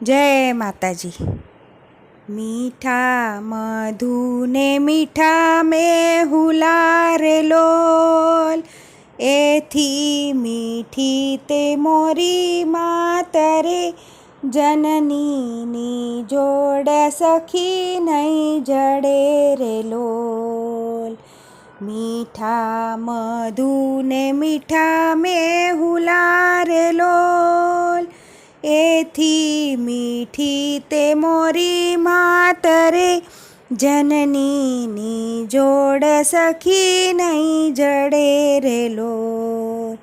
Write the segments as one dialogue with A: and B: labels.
A: जय माताजी। मीठा मधु ने मीठा में हुलार लोल, एथी मीठी ते मोरी मातरे, जननी नी जोड़ सखी नहीं जड़े रे लोल। मीठा मधु ने मीठा में हुलार लोल, एथी मीठी ते मोरी मातरे, जननी नी जोड़ सखी नहीं जड़े रे लोल।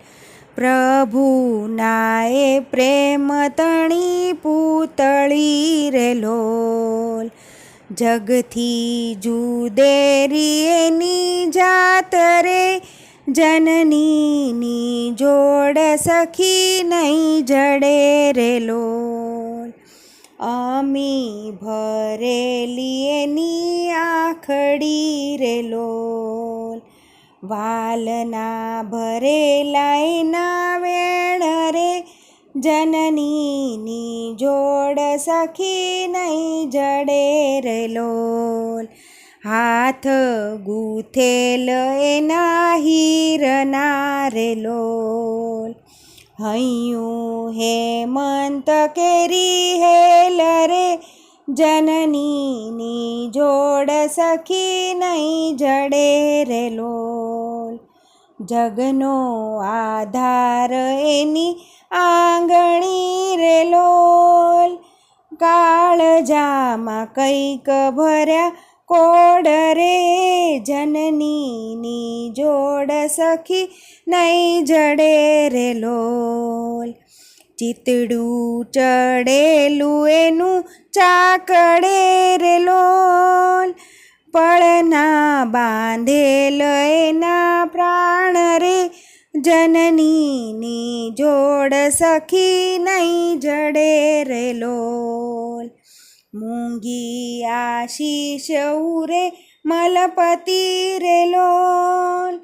A: प्रभु नाए प्रेम तणी पूतળી रे लोल, जगथी जुदेरी एनी जात रे, जननी नी जोड़ सखी नहीं जड़े रे लोल। अमी भरेली एनी आखड़ी रे लोल, वालना भरेला एना वेण रे, जननी नी जोड़ सखी नहीं जड़े रे लोल। हाथ गूथेल एना हीरना रे लोल, हयूं हेमंत केरी हेल रे, जननी नी जोड़ सखी नहीं जड़े रे लोल। जगनो आधार एनी आंगणी रे लोल, काळजामा कैक भर्या कोड रे, जननी नी जोड़ सखी नहीं जड़े रे लोल। चितड़ू चढ़ेलू एनु चाकड़े रे लोल, पळना बांधेल एना प्राण रे, जननी नी जोड़ सखी नहीं जड़े रे लोल। मूंगी आशीष उरे मलपति रे लोल,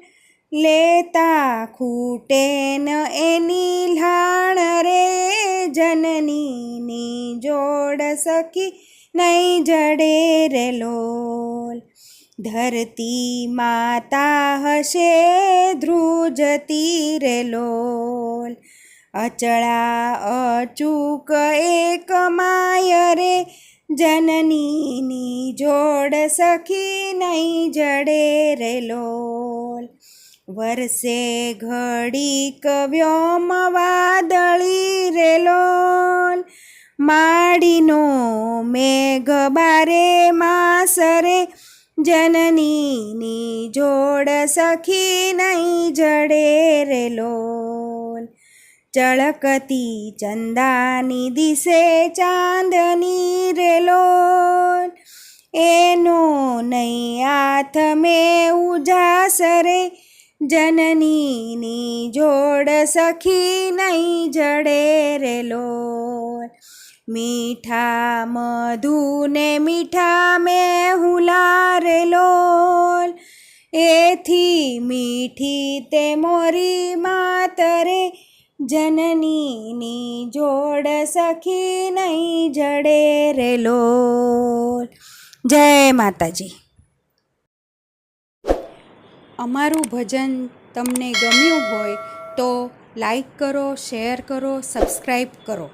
A: लेता खूटे न एनी लाण रे, जननी नी जोड़ सखी नहीं जड़े रे लोल। धरती माता हशे ध्रुजती रे लोल, अचळा अचूक एक माय रे, जननी नी जोड़ सखी नहीं जड़े रे लोल। वर्षे घड़ीक व्योम वादળી रे लोल, माड़ीनो मेघ बारे मास रे, जननी नी जोड़ सखी नहीं जड़े रे लोल। चळकती चंदानी दिसे चांदनी रे लोल, एनो नहीं हाथ में उजास रे, जननी नी जोड़ सखी नहीं जड़े रे लोल। मीठा मधु ने मीठा में हुलार लोल, एथी मीठी ते मोरी मातरे, जननी नी जोड़ सखी नहीं जड़े रे लोल। जय माताजी। અમારું ભજન તમને ગમ્યું હોય તો લાઈક કરો, શેર કરો, સબસ્ક્રાઈબ કરો.